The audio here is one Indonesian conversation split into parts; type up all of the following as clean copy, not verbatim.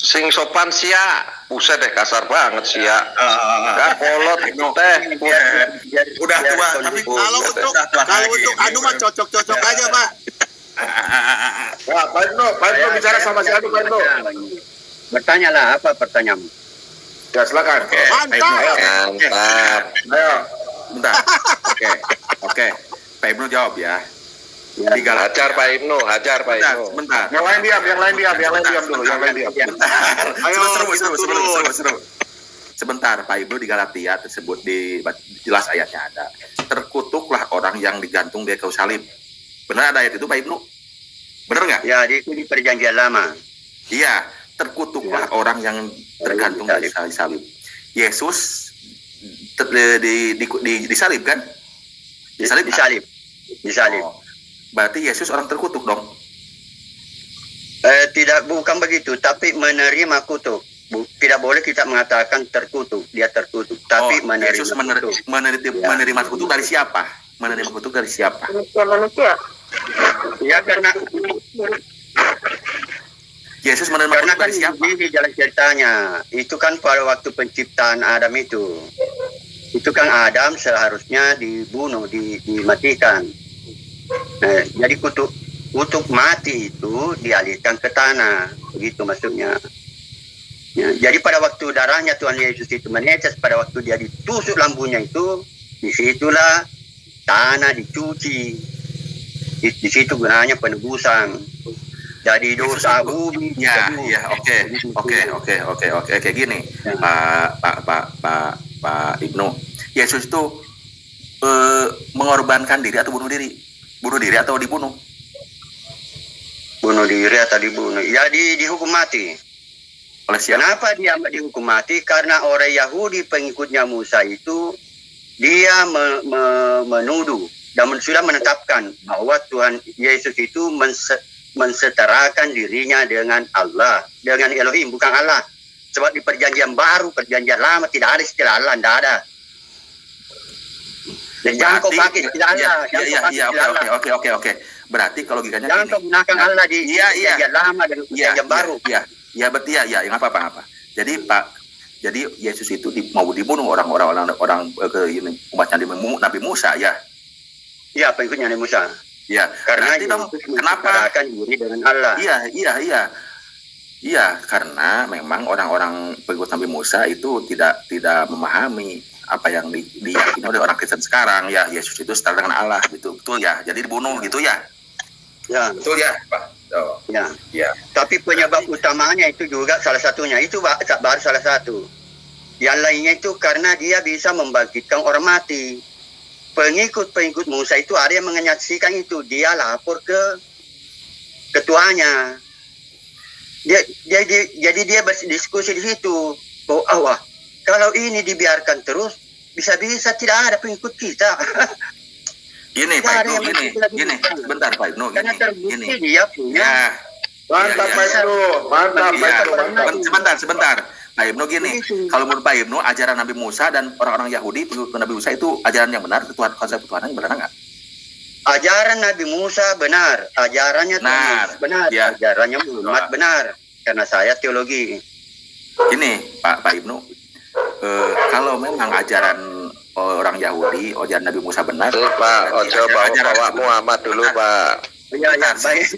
Sing sopan sia, buset deh kasar banget sia. Gak kolot teh. Udah tua, tapi kalau untuk anu mah cocok-cocok aja, Pak. Wah, Pak Ibnu bicara sama si Anu, Pak Ibnu. Bertanyalah, apa pertanyaanmu? Ya silakan. Mantap. Ayo. Bentar. Oke. Pak Ibnu jawab ya. Hajar Pak Ibnu. Sebentar. Yang lain diam dulu. Seru. Sebentar, Pak Ibnu di Galatia tersebut jelas ayatnya ada. Terkutuklah orang yang digantung di kayu salib. Benar ada ayat itu, Pak Ibnu? Benar nggak? Ya, itu di perjanjian lama. Iya, terkutuklah orang yang tergantung di salib. Yesus disalib kan? Disalib. Oh, berarti Yesus orang terkutuk dong? Tidak, bukan begitu, tapi menerima kutuk. Tidak boleh kita mengatakan terkutuk, dia terkutuk, tapi Yesus menerima kutuk dari siapa? Menerima kutuk dari siapa? Manusia. Ya, karena Yesus menerima kutuk dari siapa? Di jalan ceritanya, itu kan pada waktu penciptaan Adam itu kan Adam seharusnya dibunuh, dimatikan. Jadi kutuk mati itu dialihkan ke tanah, begitu maksudnya. Ya, jadi pada waktu darahnya Tuhan Yesus itu menetes, pada waktu dia ditusuk lambungnya itu, disitulah tanah dicuci. Di situ gunanya penebusan. Jadi dosa bumi. Oke. Kayak gini, Pak Ibnu. Yesus itu mengorbankan diri atau bunuh diri? Bunuh diri atau dibunuh? Bunuh diri atau dibunuh? Ya, dihukum mati. Oleh siapa? Kenapa dia dihukum mati? Karena orang Yahudi pengikutnya Musa itu dia menuduh dan sudah menetapkan bahwa Tuhan Yesus itu mensetarakan dirinya dengan Allah, dengan Elohim, bukan Allah. Sebab di perjanjian baru, perjanjian lama tidak ada istilah Allah, tidak ada. Dan jangan kau pakai istilah Allah. Oke. Berarti kalau logikanya jangan kau gunakan Allah di perjanjian lama dan perjanjian baru. Nggak apa-apa. Jadi Yesus itu mau dibunuh orang umatnya Nabi Musa ya. Iya, pengikutnya Nabi Musa. Ya, karena kenapa akan diri dengan Allah? Iya, karena memang orang-orang pengikut Nabi Musa itu tidak memahami apa yang diyakini oleh orang Kristen sekarang ya. Yesus itu setara dengan Allah gitu, betul ya. Jadi dibunuh gitu ya. Ya, betul ya, Pak. Ya. Tapi penyebab utamanya itu juga salah satunya itu baru salah satu. Yang lainnya itu karena dia bisa membangkitkan orang mati. Pengikut Musa itu ada yang menyaksikan itu. Dia lapor ke ketuanya. Jadi dia berdiskusi di situ. Bahwa kalau ini dibiarkan terus, bisa-bisa tidak ada pengikut kita. Gini, Pak Ibnu, gini. Sebentar, Pak Ibnu. Karena terbukti dia punya. Mantap, Pak Ibnu. Sebentar. Pak Ibnu gini, kalau menurut Pak Ibnu, ajaran Nabi Musa dan orang-orang Yahudi, pengikut Nabi Musa itu ajaran yang benar, konsep ketuhanan yang benar nggak? Ajaran Nabi Musa benar, ajarannya benar, ya. Ajarannya Muhammad benar, karena saya teologi. Gini, Pak Ibnu, kalau memang ajaran orang Yahudi, ajaran Nabi Musa benar, Pak, bawa Muhammad dulu, Pak. Ya, baik.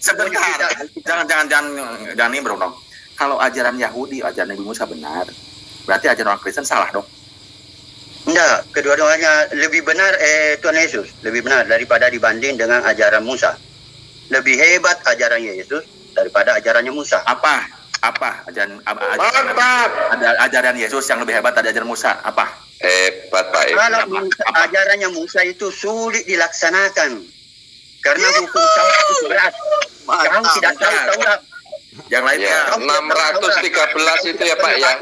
Sebentar, jangan nimbrung dong. Kalau ajaran Yahudi, ajaran Nabi Musa benar, berarti ajaran orang Kristen salah dong? Enggak, kedua-duanya lebih benar Tuhan Yesus, lebih benar daripada dibanding dengan ajaran Musa. Lebih hebat ajaran Yesus daripada ajarannya Musa. Apa ajaran Yesus yang lebih hebat dari ajaran Musa? Apa? Hebat, Pak. Kalau ajarannya Musa itu sulit dilaksanakan karena hukum Taurat itu berat. Kamu tidak tahu Taurat. Yang lainnya 613 itu ya, Pak ya.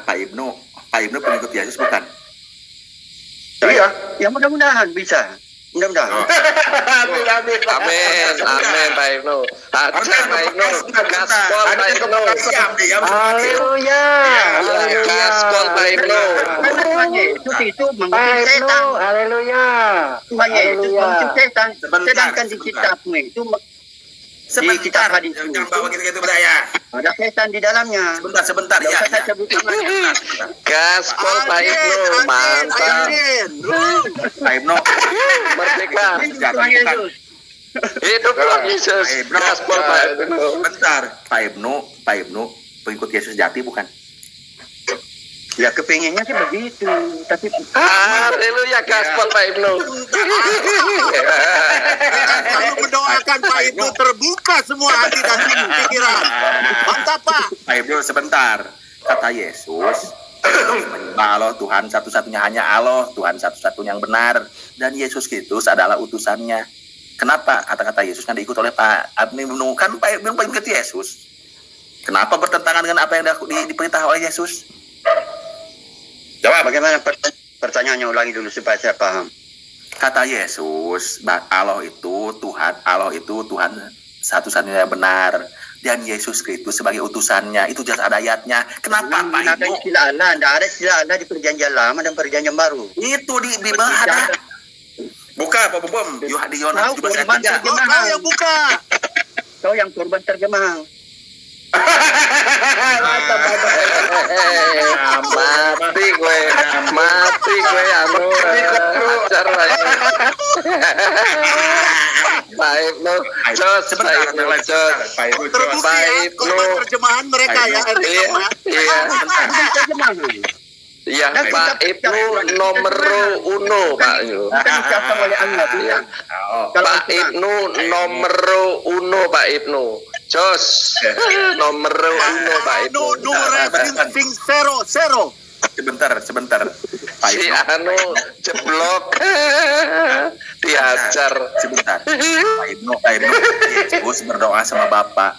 Pak Ibnu pengikut Yesus bukan? Iya, ya mudah-mudahan bisa. Mudah-mudahan. Amin, Pak Ibnu. Pak Ibnu. Gaspol, Pak Ibnu. Haleluya. Gaspol, Pak Ibnu. Itu mengusir setan. Haleluya. Itu mengusir setan. Sedangkan di kitabmu itu Sebentar, jangan bawa gitu-gitu budaya. Ada setan di dalamnya. Sebentar. Ya. Gaspol Pak Ibnu, mantap. Pak Ibnu, Merdeka. Tuhan Yesus. Hidup Tuhan Yesus. Gaspol Pak Ibnu. Sebentar. Pak Ibnu, pengikut Yesus jati bukan? Ya kepinginnya sih begitu, tapi Haleluya, gaspol Pak Ibnu. Lalu mendoakan Pak Ibnu terbuka semua hati dan pikiran. Mantap Pak. Pak Ibnu sebentar. Kata Yesus, menyembah Allah Tuhan satu-satunya, hanya Allah Tuhan satu-satunya yang benar, dan Yesus Kristus adalah utusannya. Kenapa kata-kata Yesus kan diikut oleh Pak Ibnu? Kan Pak Ibnu pengikut Yesus. Kenapa bertentangan dengan apa yang diperintah oleh Yesus? Jawab. bagaimana pertanyaannya ulangi dulu supaya saya paham. Kata Yesus, Allah itu Tuhan satu-satunya yang benar, dan Yesus Kristus sebagai utusannya. Itu jelas ada ayatnya. Kenapa Pak Ibnu? Tidak ada istilah Allah di perjanjian lama dan perjanjian baru. Itu di Bible ada. Buka Pak Bom. Di Yohanes 17 ayat 3. Kau yang buka. Kau yang korban terjemahan. Mati gue anu ajar Pak Ibnu. Sebentar. Terbukti ya korban terjemahan mereka ya. Iya, Pak Ibnu nomor uno, Pak. Pak Ibnu nomor uno, Pak Ibnu. Jos, nomor uno, Pak Ibnu. Zero. Sebentar. Pak Si Ibnu. anu jeblok diajar. Sebentar. Pak Ibnu. Yesus berdoa sama Bapa.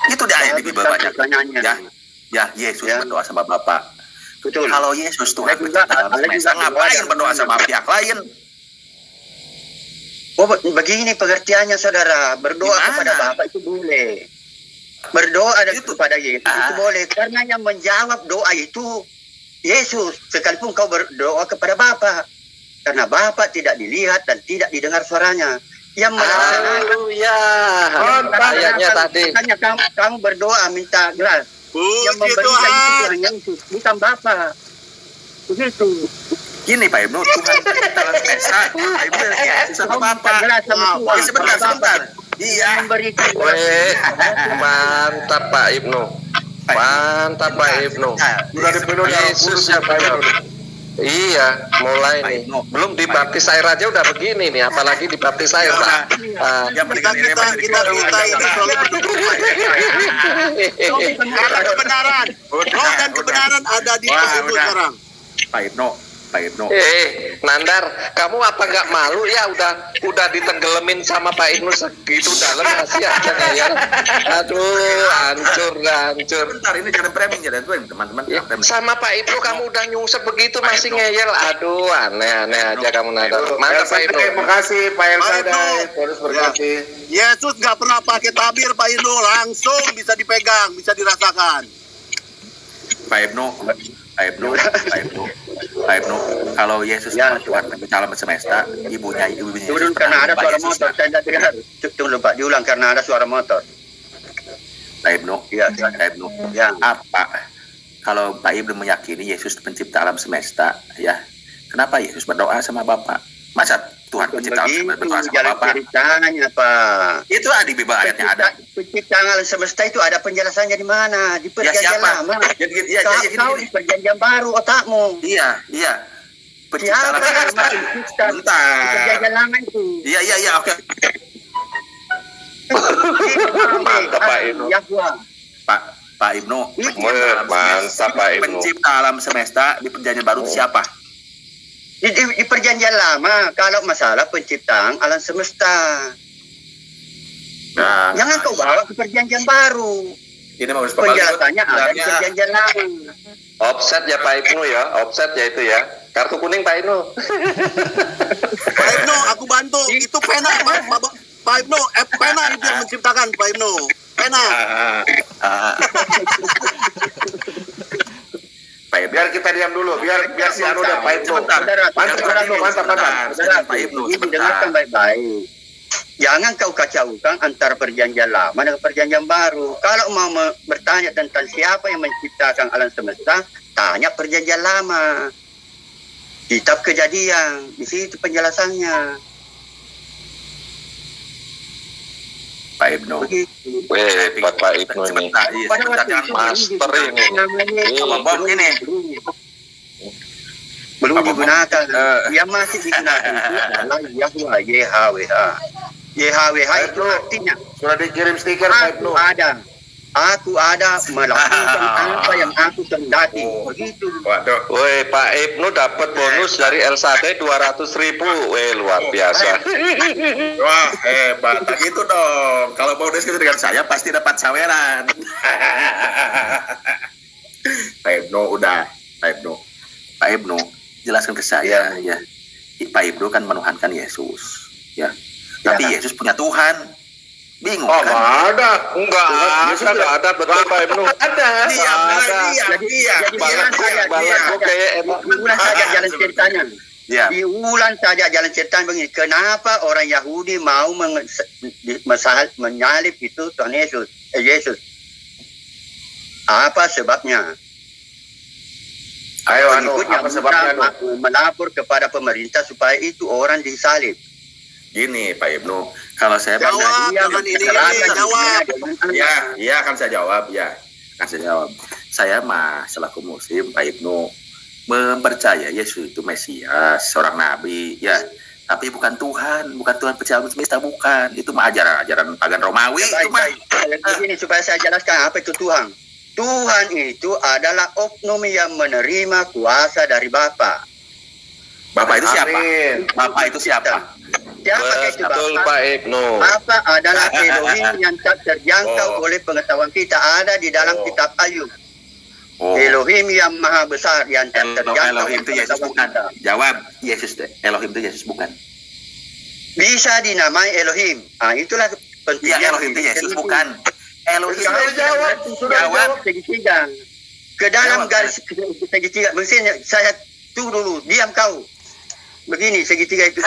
Itu di ayat di Bible banyak. Ya, Yesus berdoa sama Bapa. Betul. Kalau Yesus Tuhan pencipta alam semesta, ngapain berdoa sama pihak lain? Oh, begini pengertiannya saudara. Berdoa Gimana? kepada Bapa itu boleh. Berdoa Itu. kepada Yesus itu boleh. Karena yang menjawab doa itu Yesus. Sekalipun kau berdoa kepada Bapa. Karena Bapa tidak dilihat dan tidak didengar suaranya. Yang melaksanakan. Haleluya. Ayatnya tadi. Makanya kamu berdoa minta gelas. Yang Puji memberikan itu Tuhan. Tuhan Yesus, bukan Bapa. Begitu. Gini Pak Ibnu, Tuhan pencipta alam semesta, Pak Ibnu Yesus sama Bapa. Gelas sama Tuhan. Ya, sebentar. Iya. Memberikan Weh, mantap Pak Ibnu. Mantap Pak Ibnu. Sudah dipenuhi Yesus ya Pak Ibnu. Iya, mulai Pak nih. Ibnu. Belum dibaptis air aja udah begini nih, apalagi dibaptis air, Pak. Yang penting ini Kita ini selalu mendukung. Karena kebenaran. Roh dan kebenaran ada di Pak Ibnu sekarang. Pak Ibnu. Nandar, kamu apa nggak malu ya udah ditenggelamin sama Pak Ibnu segitu dalam kasihan ya. Aduh, hancur. Bentar, ini jangan framing teman-teman. Ya, sama Pak Ibnu kamu udah nyungsep begitu masih ngeyel. Aduh, aneh aja kamu Nandar. Mantap Pak Ibnu. Terima kasih Pak Elsadai, terus berkati. Yesus nggak pernah pakai tabir Pak Ibnu, langsung bisa dipegang, bisa dirasakan. Pak Ibnu, kalau Yesus Tuhan pencipta alam semesta, ibunya Turun karena ada suara motor. Saya tidak dengar. Tunggu Pak, diulang karena ada suara motor. Pak Ibnu, Ya. apa? Kalau Pak Ibnu meyakini Yesus pencipta alam semesta, ya, kenapa Yesus berdoa sama Bapa? Masa Tuhan pencipta alam semesta berdoa sama jalan Bapa? ceritanya Pak. Itu ada di Bible ayatnya ada. Penciptaan alam semesta itu ada penjelasannya di mana? Di perjanjian siapa? lama. Gini. Kau di perjanjian baru otakmu. Iya. Pencipta Siapa alam yang semesta. mencipta di Bentar. perjanjian lama itu? Iya, oke. Mantap Pak Ibnu. Yahwa. Pak Ibnu. Mantap Pak Ibnu. Pencipta alam semesta di perjanjian baru itu siapa? Di perjanjian lama, kalau masalah penciptaan alam semesta. Nah, Jangan kau bawa ke perjanjian baru. Ini mau Penjelasannya ada di perjanjian lama. offset ya Pak Ibnu ya, offset ya itu ya. Kartu kuning Pak Ibnu. Pak Ibnu, aku bantu. Itu pena, Pak Ibnu. Pena itu yang menciptakan Pak Ibnu. Pena. Pak Ibnu. Biar kita kita diam dulu, biar si Anu udah Pak Ibnu. Mantap. Pak Ibnu, dengarkan baik-baik. Jangan kau kacaukan antara perjanjian lama dengan perjanjian baru. Kalau mau bertanya tentang siapa yang menciptakan alam semesta, tanya perjanjian lama. Kitab Kejadian, di situ penjelasannya. Pak Ibnu. Pak Ibnu ini master ini. Bom ini. Belum digunakan. Yang masih digunakan itu adalah Yahweh, YHWH. YHWH itu artinya Sudah dikirim stiker Pak Ibnu. Aku ada melakukan apa yang aku kendaki. Begitu. Waduh. Woi, Pak Ibnu dapat bonus dari Elsade 200.000. Luar biasa. Wah, hebat. Tak gitu dong. Kalau bonus itu dengan saya pasti dapat saweran. Pak Ibnu udah. Pak Ibnu jelaskan ke saya ya. Pak Ibnu kan menuhankan Yesus, ya. Tapi Yesus punya Tuhan. Bingung Oh, kan? Enggak ada betul Pak Ibnu. Ada. Diulang saja jalan ceritanya. Ya. Diulang saja jalan ceritanya begini. Kenapa orang Yahudi mau menyalib itu Tuhan Yesus? Yesus. Apa sebabnya? Ayo Anu, Pengikutnya apa sebabnya Anu? melapor kepada pemerintah supaya itu orang disalib. Gini Pak Ibnu, kalau saya Jawab, jangan ini, jawab. Ya, akan saya jawab ya. Saya mah selaku muslim Pak Ibnu mempercaya Yesus itu Mesias, seorang nabi, ya. Tapi bukan Tuhan pencipta semesta, bukan. Itu mah ajaran pagan Romawi. Itu mah. Begini supaya saya jelaskan apa itu Tuhan. Tuhan itu adalah oknum yang menerima kuasa dari Bapa. Bapak itu siapa? Amin. Bapak itu siapa? Siapa itu Betul Bapa? Pak Ibnu. Bapa adalah Elohim yang tak terjangkau oleh pengetahuan kita, ada di dalam kitab Ayub. Elohim yang maha besar yang tak terjangkau Elohim itu Yesus bukan. Jawab, Yesus deh. Elohim itu Yesus bukan. Bisa dinamai Elohim. Itulah pentingnya. Ya, Elohim itu Yesus bukan. Elohim Sudah jawab. Segitiga. Ke dalam garis segitiga. Mestinya saya tunggu dulu. Diam kau. Begini segitiga itu.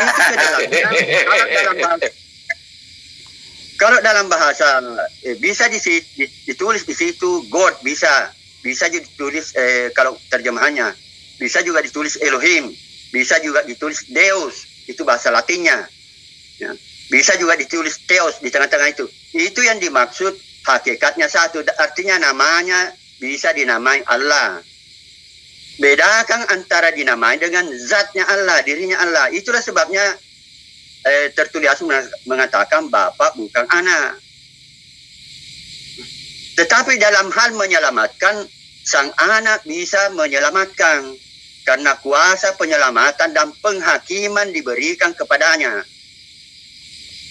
Kalau dalam bahasa bisa ditulis di situ God, bisa ditulis kalau terjemahannya, bisa juga ditulis Elohim, bisa juga ditulis Deus, itu bahasa Latinnya, ya. Bisa juga ditulis Theos di tengah-tengah itu. Itu yang dimaksud hakikatnya satu, artinya namanya bisa dinamai Allah. Bedakan antara dinamai dengan zatnya Allah, dirinya Allah. Itulah sebabnya Tertullianus mengatakan Bapa bukan anak. Tetapi dalam hal menyelamatkan, sang anak bisa menyelamatkan karena kuasa penyelamatan dan penghakiman diberikan kepadanya.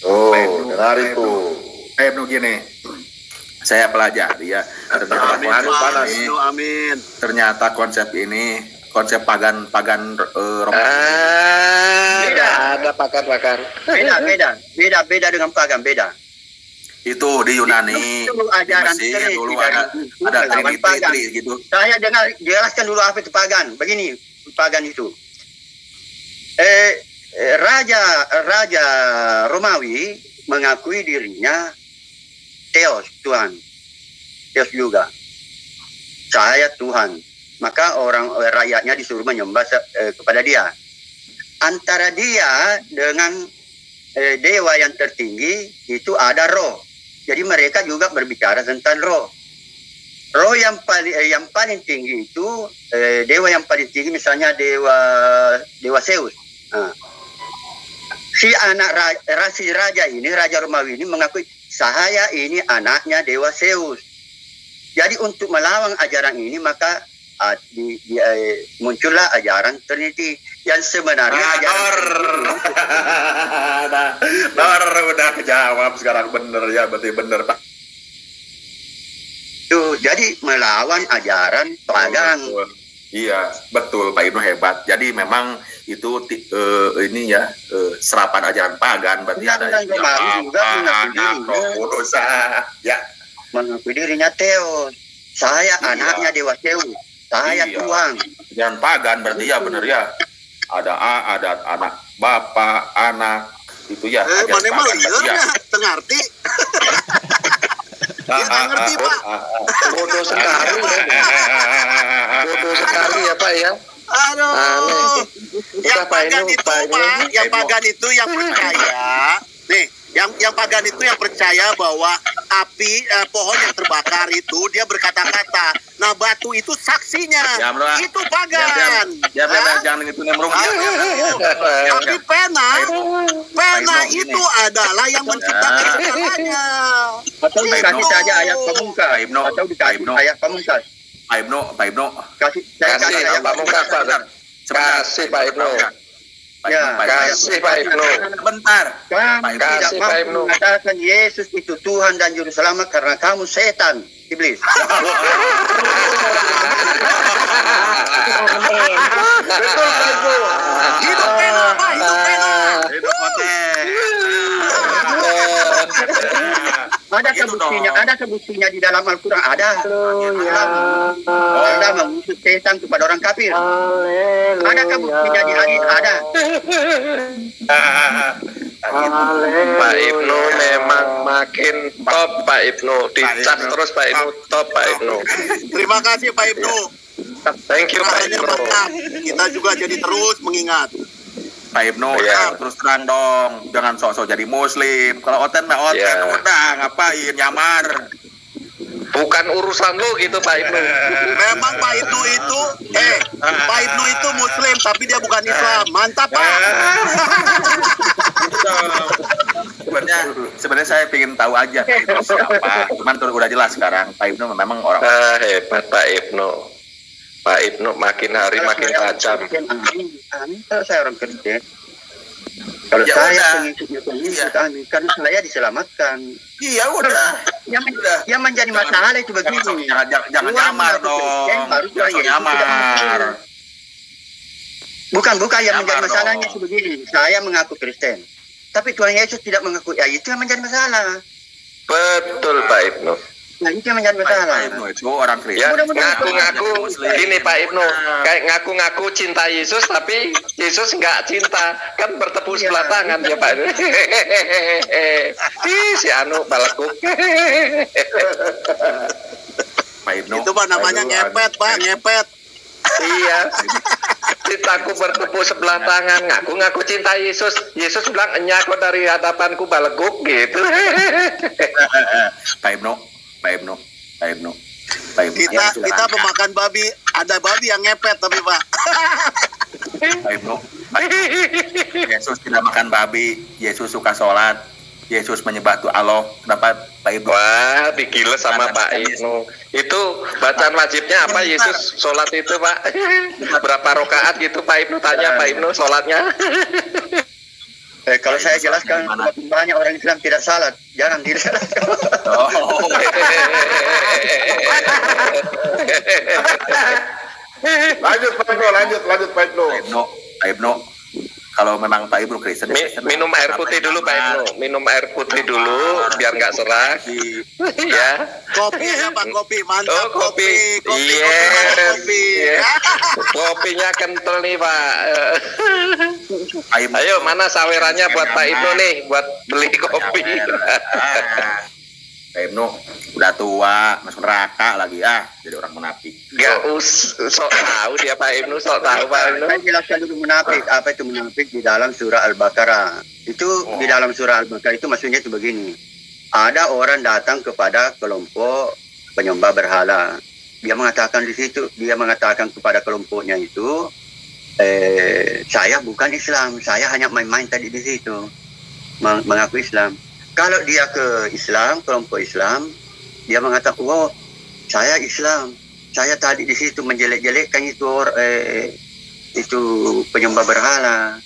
Oh, dengar itu. Ibnu gini. Saya pelajari ya. Amin. Ternyata konsep ini konsep pagan Romawi. Beda ada pakar-pakar. Beda dengan pagan, beda. Itu di Yunani, Itu di ajaran Mesir Trinity dulu dari ada pagan. Trinity gitu. Saya jelaskan dulu apa itu pagan. Begini, pagan itu. Raja Romawi mengakui dirinya Theos, Tuhan. Theos juga. Saya Tuhan. Maka orang rakyatnya disuruh menyembah kepada dia. Antara dia dengan dewa yang tertinggi itu ada roh. Jadi mereka juga berbicara tentang roh. Roh yang paling tinggi itu dewa yang paling tinggi misalnya dewa Zeus. Si raja ini, Raja Romawi ini mengakui saya ini anaknya dewa Zeus. Jadi untuk melawan ajaran ini maka muncullah ajaran Trinity yang sebenarnya udah kejawab sekarang, bener ya, berarti bener Pak. Tuh, jadi melawan ajaran pagan. Iya, betul Pak Ibnu hebat. Jadi memang itu ini ya serapan ajaran pagan, berarti ada mengakui dirinya Theos. Saya anaknya dewa Zeus. Saya Iya. Tuhan. Jangan pagan berarti ya bener ya. Ada anak bapak, anak itu ya. ajaran Mana mah pagan berarti ya. liurnya, tengarti. Dia nggak ngerti, Pak. Bodoh sekali. Bodoh sekali ya Pak ya. Aduh. Aneh. Yang Udah, Pak pagan Inu, itu, Pak Inu. Pak, yang pagan itu yang percaya. Nih, yang pagan itu yang percaya bahwa api pohon yang terbakar itu dia berkata-kata. Nah, batu itu saksinya. Diam, Pak. Itu pagan. Diam, Hah? jangan itu nemrung. Tapi pena Baik, itu adalah yang menciptakan segalanya. Atau dikasih saja ayat pamungkas. Pak Ibnu. Atau dikasih ayat pamungkas. Pak Ibnu. Saya Kasih kasih ayat Pak Mungkas Pak. Kasih Pak Ibnu. Ya, Kasih Pak Ibnu. Sebentar. Kamu tidak Kasih, Pak mampu Ibnu. mengatakan Yesus itu Tuhan dan Juru Selamat karena kamu setan, iblis. Betul Pak Ibnu. Hidup pena, Pak, hidup pena. Hidup hotel. Adakah Gitu buktinya? dong. Adakah buktinya di dalam Al-Quran? Ada. Allah mengutus setan kepada orang kafir. Adakah buktinya di hadis? Ada. Pak Ibnu memang makin top Pak Ibnu. Dicas terus Pak Ibnu, top Pak Ibnu. Terima kasih Pak Ibnu. Thank you Pak Rasanya Ibnu. mantap. Kita juga jadi terus mengingat. Pak Ibnu, Iya. terus terang dong, jangan sok-sok jadi muslim. Kalau oten mah oten, Iya. udah ngapain nyamar. Bukan urusan lu gitu Pak Ibnu. Memang Pak Ibnu itu, Pak Ibnu itu Muslim tapi dia bukan Islam. Mantap Pak. Sebenarnya saya ingin tahu aja itu siapa. Cuman udah jelas sekarang Pak Ibnu memang orang. Hebat Pak Ibnu. Pak Ibnu makin hari makin tajam. Amin. Kalau saya orang Kristen. Kalau Ya saya udah. pengikutnya Iya. amin. Karena saya diselamatkan. Iya udah. Yang menjadi masalah itu begini. Jangan nyamar dong. Jangan nyamar. Bukan yang menjadi Nyamar masalahnya dong. itu begini. Saya mengaku Kristen. Tapi Tuhan Yesus tidak mengaku. Ya itu yang menjadi masalah. Betul Pak Ibnu. Nah itu yang menjadi Pak masalah. Ibnu itu orang Kristen. Ya Mudah-mudahan ngaku-ngaku gini Pak Ibnu, kayak ngaku-ngaku cinta Yesus tapi Yesus nggak cinta, kan bertepuk sebelah tangan ya Pak Ibnu. Ih, si Anu balekuk. Pak Ibnu. Itu Pak namanya Aduh, ngepet Pak, ngepet. Iya. Cintaku bertepuk sebelah tangan, ngaku-ngaku cinta Yesus. Yesus bilang enyako dari hadapanku balekuk gitu. Pak Ibnu. Kita pemakan babi, ada babi yang ngepet tapi Pak. Pak Ibnu. Yesus tidak makan babi. Yesus suka sholat. Yesus menyembah Tuhan Allah. Kenapa Pak Ibnu? Wah, digiles sama Pak Ibnu. Itu bacaan wajibnya apa Yesus sholat itu Pak? Berapa rakaat gitu Pak Ibnu tanya Pak Ibnu sholatnya? Kalau saya jelaskan banyak orang Islam tidak salat, jangan dijelaskan. Oh. Lanjut Pak Ibnu. Pak Ibnu. Kalau memang Pak Ibnu Kristen, Minum air putih dulu Pak Ibnu. Minum air putih dulu biar nggak serak. Ya. Kopi ya Pak, kopi mantap. Oh, kopi. Kopi. Iya. Kopinya kental nih Pak. Pak Ibnu. Ayo mana sawerannya buat Pak Ibnu nih buat beli kopi. Pak Ibnu udah tua, masuk neraka lagi jadi orang munafik. Gak sok tahu dia Pak Ibnu, sok tahu Pak Ibnu. Saya jelaskan dulu munafik. Apa itu munafik di dalam surah Al-Baqarah? Itu di dalam surah Al-Baqarah itu maksudnya itu begini. Ada orang datang kepada kelompok penyembah berhala. Dia mengatakan di situ, dia mengatakan kepada kelompoknya itu, saya bukan Islam, saya hanya main-main tadi di situ, mengaku Islam. Kalau dia ke Islam, kelompok Islam, dia mengatakan, oh, saya Islam, saya tadi di situ menjelek-jelekkan itu penyembah berhala.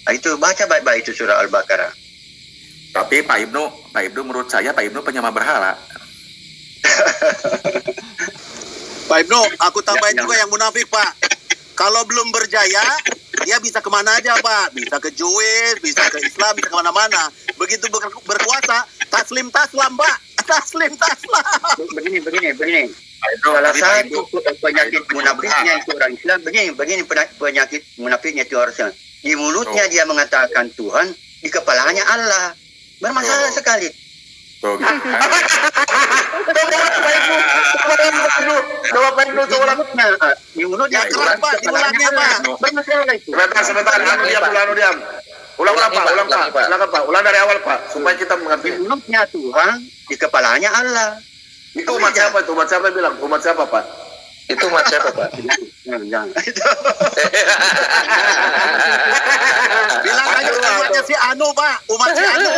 Nah, itu baca baik-baik itu surah Al-Baqarah. Tapi Pak Ibnu menurut saya Pak Ibnu penyembah berhala. Pak Ibnu, aku tambahin juga yang munafik Pak. Kalau belum berjaya, dia bisa kemana aja Pak. Bisa ke Jewish, bisa ke Islam, bisa kemana-mana. Begitu berkuasa, taslim taslam Pak. Taslim taslam. Begini. Salah satu penyakit munafiknya itu orang Islam begini penyakit munafiknya itu harusnya di mulutnya dia mengatakan Tuhan, di kepalanya Allah. Bermasalah sekali. Di mulutnya Keras Pak, diulangnya Pak. bermasalah itu. Sebentar, diam. Ulang Pak. Silakan Pak, ulang dari awal Pak, supaya kita Di mengerti. mulutnya Tuhan, di kepalanya Allah. Itu umat siapa itu? Umat siapa yang bilang? Umat siapa Pak? Itu umat siapa, Pak? Jangan. Bilang aja umatnya si Anu Pak, umat si Anu.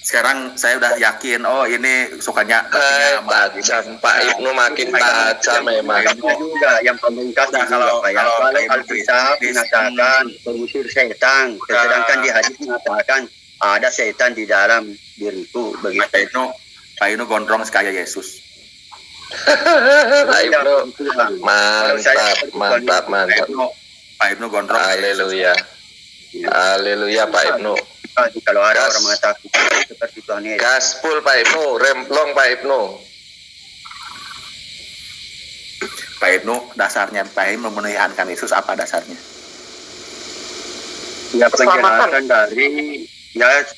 Sekarang saya udah yakin, oh ini sukanya Tajam, Pak Ibnu makin tajam memang. Kita juga yang pemerintah Nah, kalau Alkitab mengatakan pengusir setan, sedangkan di hadis mengatakan ada setan di dalam diriku. Begitu. Pak Ibnu gondrong sekaya Yesus. Pak Ibnu mantap. Pak Ibnu gondrong. Haleluya. Haleluya Pak Ibnu. Kalau ada orang mengatakan seperti Tuhan Yesus. Gaspol Pak Ibnu, remplong Pak Ibnu. Pak Ibnu, dasarnya Pak Ibnu menuhankan Yesus apa dasarnya? Ya penjelasan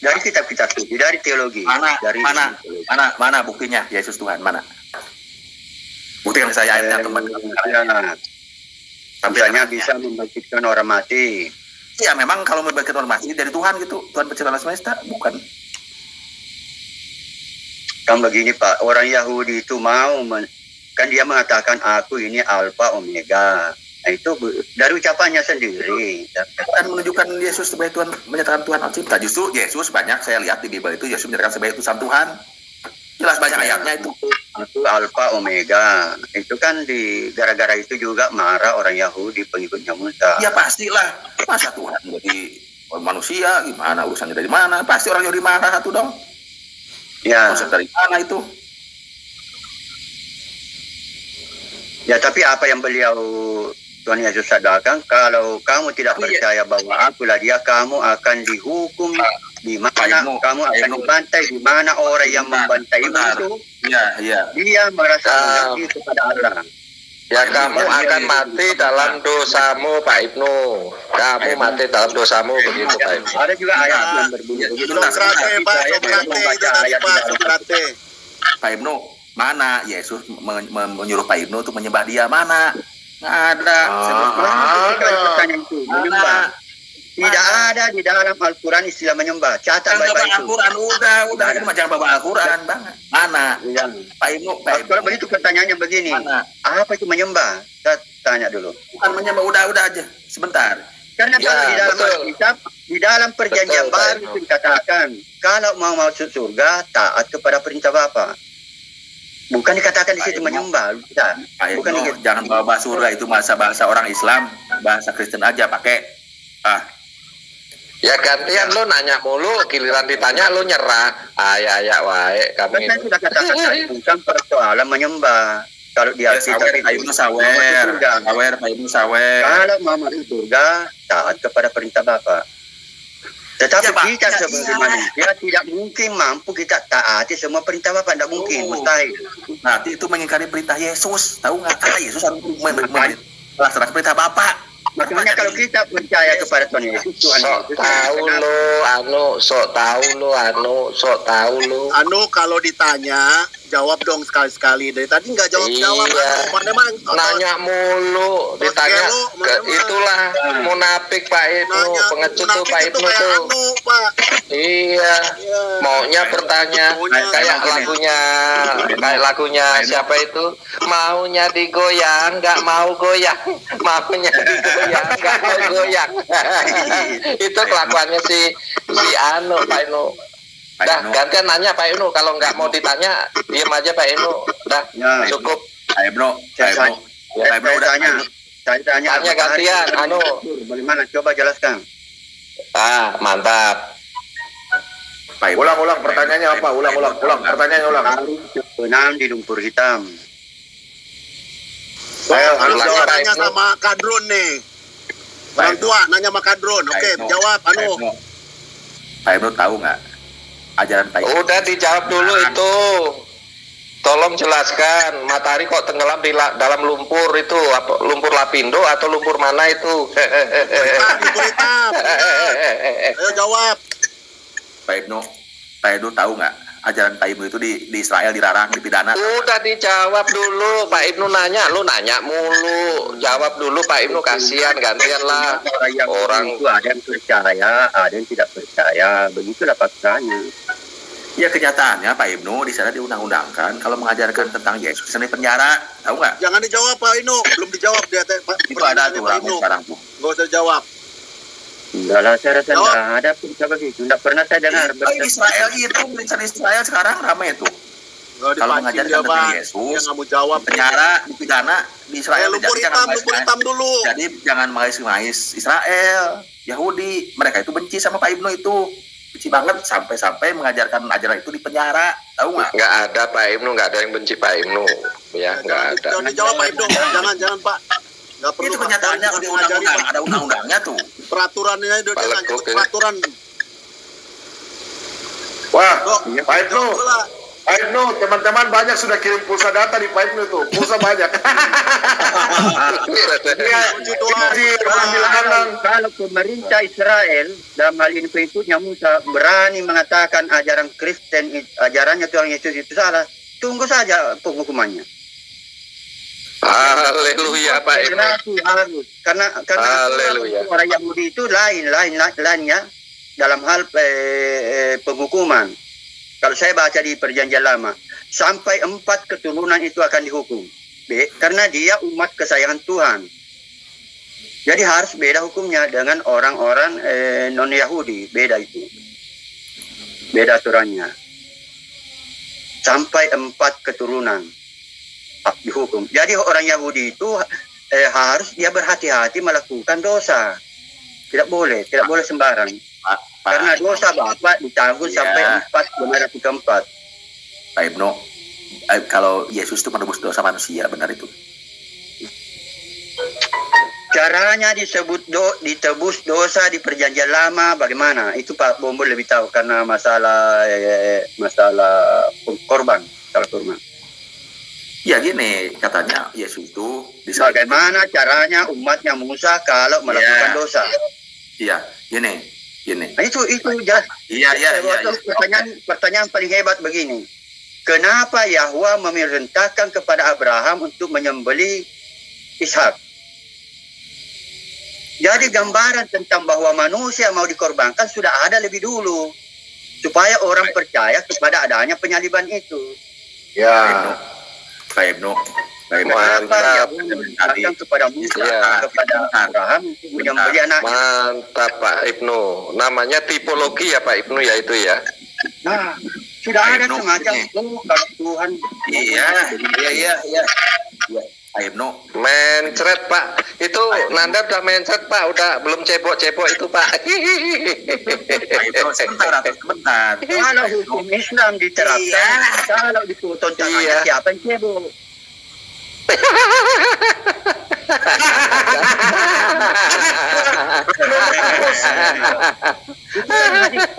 dari kitab-kitab suci, dari teologi. Mana buktinya Yesus Tuhan, mana? Buktikan saya ayatnya teman. Misalnya bisa membangkitkan orang mati. Ya memang kalau membangkitkan orang mati dari Tuhan gitu, Tuhan pencipta alam semesta, bukan? Kan begini Pak, orang Yahudi itu kan dia mengatakan aku ini Alfa Omega. Nah, itu dari ucapannya sendiri. Dan menunjukkan Yesus sebagai Tuhan, menyatakan Tuhan pencipta. Justru Yesus banyak saya lihat di Bible itu Yesus menyatakan sebagai utusan Tuhan. Jelas banyak ayatnya itu. Aku Alfa Omega. Itu kan gara-gara itu juga marah orang Yahudi pengikutnya Musa. Ya pastilah. Masa Tuhan jadi manusia gimana, urusannya dari mana? Pasti orang Yahudi marah satu dong. Ya. Konsep dari mana itu? Ya tapi apa yang beliau Tuhan Yesus sadarkan, kalau kamu tidak percaya bahwa akulah dia, kamu akan dihukum di mana, kamu akan dibantai di mana orang yang membantaimu itu. Iya. Dia merasa mengasihi kepada Allah. Ya kamu akan mati dalam dosamu Pak Ibnu. Kamu mati dalam dosamu begitu Pak Ibnu. Ada juga ayat yang berbunyi begitu. Sokrates Pak, Sokrates. Pak Ibnu, mana Yesus menyuruh Pak Ibnu untuk menyembah dia, mana? Nggak ada. Menyembah. Tidak ada di dalam Al-Quran istilah menyembah. Catat baik-baik itu. Al-Quran udah itu macam bawa Al-Quran banget. Mana? Pak Ibnu. Kalau begitu pertanyaannya begini. Mana? Apa itu menyembah? Saya tanya dulu. Bukan menyembah, udah aja. Sebentar. Karena kalau di dalam Alkitab, di dalam perjanjian baru itu dikatakan, kalau mau masuk surga, taat kepada perintah Bapa. Bukan dikatakan di situ menyembah. Bukan jangan bawa bahasa surga, itu bahasa orang Islam, bahasa Kristen aja pakai. Ya gantian lo nanya mulu, giliran ditanya lo nyerah. Ya wae kamu Saya sudah katakan tadi, bukan persoalan menyembah. Kalau di Alkitab itu sawer. Kalau mau masuk surga, taat kepada perintah Bapa. Tetapi kita sebagai manusia tidak mungkin mampu kita taati semua perintah Bapa, tidak mungkin, mustahil. Nanti itu mengingkari perintah Yesus, tahu nggak? Kata Yesus harus melaksanakan perintah Bapa. Makanya kalau kita percaya kepada Tuhan Yesus, sok tahu lo. Kalau ditanya jawab dong sekali-sekali. Dari tadi nggak jawab. Nanya mulu, ditanya itulah munafik Pak Ibnu, pengecut tuh Pak Ibnu tuh. Iya, maunya bertanya kayak lagunya siapa itu, maunya digoyang nggak mau goyang, maunya digoyang nggak mau goyang. Itu kelakuannya si Pak Ibnu. Dah gantian nanya Pak Ibnu, kalau nggak mau ditanya diam aja Pak Ibnu. Dah cukup. Pak Ibnu tanya gantian. Bagaimana? Coba jelaskan. Mantap. Ulang pertanyaannya apa? Ulang pertanyaannya ulang. Benam di lumpur hitam. Nanya sama Kadrun nih. Orang tua nanya sama Kadrun. Oke, jawab Pak Ibnu tahu nggak ajaran Pak Ibnu? Udah dijawab dulu itu. Tolong jelaskan, matahari kok tenggelam di dalam lumpur itu, apa, lumpur lapindo atau lumpur mana itu? Lumpur hitam. Ayo jawab. Pak Ibnu tahu nggak ajaran Pak Ibnu itu di Israel dilarang, dipidana? Udah dijawab dulu, Pak Ibnu nanya, lu nanya mulu. Jawab dulu Pak Ibnu, kasihan, gantian lah. Orang itu ada yang percaya, ada yang tidak percaya, begitulah faktanya. Ya kenyataannya Pak Ibnu di sana diundang-undangkan kalau mengajarkan tentang Yesus di sana di penjara, tahu nggak? Jangan dijawab Pak Inu, belum dijawab dia Pak. Itu ada aturan sekarang tuh. Nggak usah jawab. Enggak lah, saya rasa enggak ada berita begitu. Enggak pernah saya dengar. Israel itu, berikan Israel sekarang ramai itu. Kalau mengajarkan tentang Yesus, nggak mau jawab. penjara, dipidana di Israel. Lumpur hitam dulu. Jadi jangan mengais-ngais Israel, Yahudi. Mereka itu benci sama Pak Ibnu itu. Benci banget sampai mengajarkan ajaran itu di penjara, tahu nggak? Nggak ada Pak Ibnu, nggak ada yang benci Pak Ibnu, ya nggak ada. Jangan dijawab Pak Ibnu, jangan Pak. Nggak perlu. Itu kenyataannya di undang-undang, ada undang-undangnya tuh. Peraturannya itu peraturan. Wah, Pak Ibnu. Pak Ibnu, teman-teman banyak sudah kirim pulsa data di Pak Ibnu tuh, pulsa banyak. Kalau pemerintah Israel dalam hal ini pengikutnya Musa berani mengatakan ajaran Kristen, ajarannya Tuhan Yesus itu salah, tunggu saja penghukumannya. Haleluya Pak Ibnu. Harus karena orang Yahudi itu lainnya dalam hal penghukuman. Kalau saya baca di Perjanjian Lama, sampai 4 keturunan itu akan dihukum. Karena dia umat kesayangan Tuhan. Jadi harus beda hukumnya dengan orang-orang non-Yahudi. Beda itu. Beda aturannya. Sampai 4 keturunan dihukum. Jadi orang Yahudi itu harus dia berhati-hati melakukan dosa. Tidak boleh sembarang. Karena dosa Bapak ditanggung sampai 4 generasi keempat. Pak Ibnu, kalau Yesus itu menebus dosa manusia, benar itu? Caranya ditebus dosa di Perjanjian Lama bagaimana? Itu Pak Bombo lebih tahu karena masalah korban. Ya gini, katanya Yesus itu bagaimana caranya umatnya Musa kalau melakukan dosa? Iya, gini. Nah, itu jelas. Iya. Pertanyaan paling hebat begini. Kenapa Yahwa memerintahkan kepada Abraham untuk menyembelih Ishak? Jadi gambaran tentang bahwa manusia mau dikorbankan sudah ada lebih dulu. Supaya orang percaya kepada adanya penyaliban itu. Ya. Pak Ibnu. Kenapa Yahwa kepada Musa, kepada Abraham menyembelih anak? Mantap Pak Ibnu. Namanya tipologi ya Pak Ibnu ya itu ya. Nah, sudah ada semacam itu Tuhan. Iya. Pak Ibnu. Mencret Pak. Itu Nanda udah mencret Pak. Udah belum cebok-cebok itu Pak. Pak Ibnu, sebentar. Kalau hukum Islam diterapkan, kalau dipotong tangannya siapa yang cebok?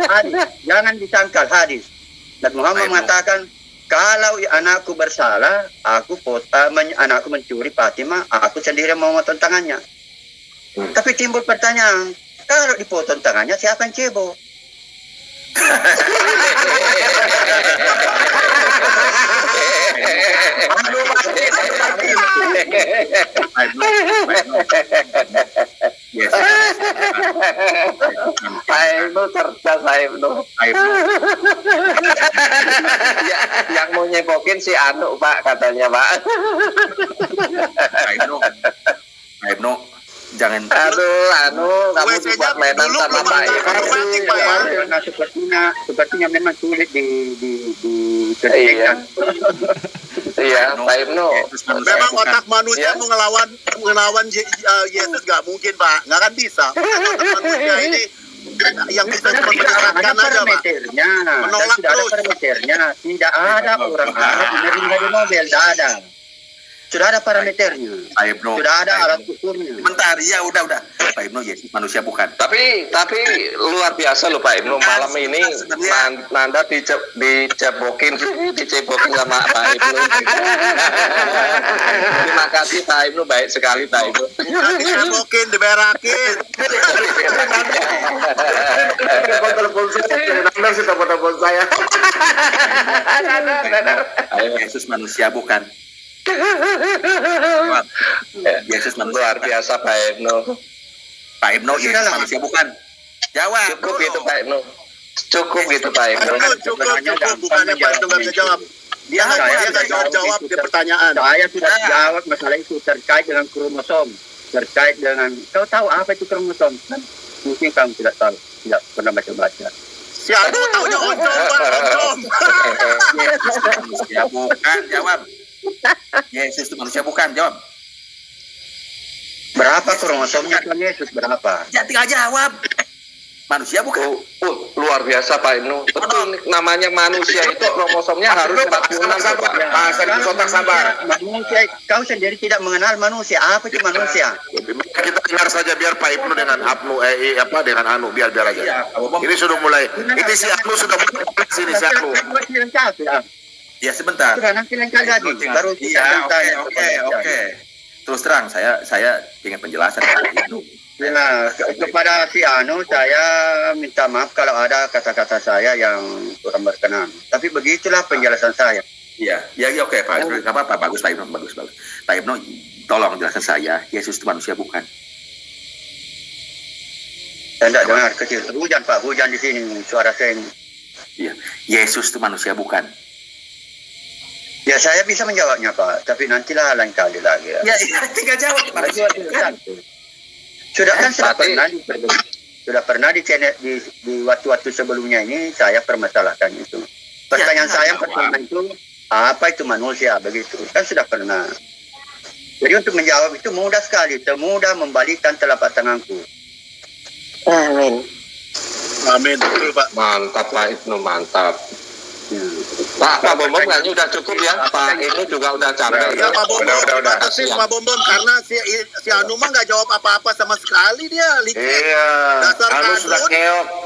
Hadis. Jangan disangkal hadis. Dan Muhammad mengatakan, kalau anakku bersalah, anakku mencuri Fatimah, aku sendiri mau memotong tangannya. Tapi timbul pertanyaan, kalau dipotong tangannya siapa yang cebok? Ibnu cerdas Ibnu. Yang mau nyepokin si Anu Pak katanya Pak. Ibnu, jangan. Aduh, kamu dibuat mainan sama Pak Karena sepertinya memang sulit dikerjakan. Iya, Pak Ibnu. Memang otak manusia mau ngelawan Yesus nggak mungkin Pak, nggak akan bisa. Otak manusia ini yang bisa cuma menyarankan aja Pak. Menolak terus. Tidak ada orang Arab menerima di Nobel, tidak ada. Sudah ada parameternya. Pak Ibnu. Sudah ada alat ukurnya. Bentar, ya udah. Pak Ibnu, Yesus manusia bukan. Tapi luar biasa loh Pak Ibnu, malam ini Nanda dicebokin sama Pak Ibnu. Terima kasih Pak Ibnu, baik sekali Pak Ibnu. Dicebokin, diberakin. Telepon saya, Nanda sih telepon saya. Yesus manusia bukan. Yesus manusia Luar biasa Pak Ibnu. Pak Ibnu, Yesus manusia bukan. Jawab. Cukup gitu Pak Ibnu. Cukup gitu Pak Ibnu. Cukup. Bukannya Pak Ibnu nggak bisa jawab. Dia nggak jawab ke pertanyaan. Saya sudah jawab masalah itu terkait dengan kromosom. Terkait dengan, kau tahu apa itu kromosom? Mungkin kamu tidak tahu. Tidak pernah baca-baca. Siapa tahunya oncom, Pak? Oncom. Yesus manusia bukan. Jawab. Yesus itu manusia bukan. Jawab. Berapa kromosomnya Tuhan Yesus? Berapa? Ya tinggal jawab. Manusia bukan. Luar biasa Pak Ibnu. Betul, namanya manusia itu kromosomnya harus 46 Pak. Bahasa di kotak sabar. Manusia, kau sendiri tidak mengenal manusia. Apa itu manusia? Kita dengar saja biar Pak Ibnu dengan dengan Anu biar aja. Ini sudah mulai. Ini si Anu sudah mulai sini si Anu. Ya sebentar. Sudah nanti lain kali lagi. Baru iya, oke. Terus terang, saya ingin penjelasan dari itu. Nah, kepada si Anu saya minta maaf kalau ada kata-kata saya yang kurang berkenan. Tapi begitulah penjelasan saya. Iya, oke Pak Ibnu. Nggak apa-apa, bagus Pak Ibnu, bagus. Pak Ibnu, tolong jelaskan saya, Yesus itu manusia bukan? Saya tidak dengar kecil. Hujan Pak, hujan di sini suara saya ini. Iya, Yesus itu manusia bukan? Ya saya bisa menjawabnya Pak, tapi nantilah lain kali lagi. Ya, tinggal jawab. Manusia bukan. Sudah pernah di channel di waktu-waktu sebelumnya ini saya permasalahkan itu. Pertanyaan saya pertama itu apa itu manusia begitu kan sudah pernah. Jadi untuk menjawab itu mudah sekali, semudah membalikkan telapak tanganku. Amin. Amin, betul Pak. Mantap Pak Ibnu, mantap. Pak Bom kayaknya udah cukup ya. Pak ini juga udah capek. Ya Pak Bom, udah. Pak Bom karena si Anu mah nggak jawab apa-apa sama sekali dia. Iya. Dasar Anu sudah kadun. keok.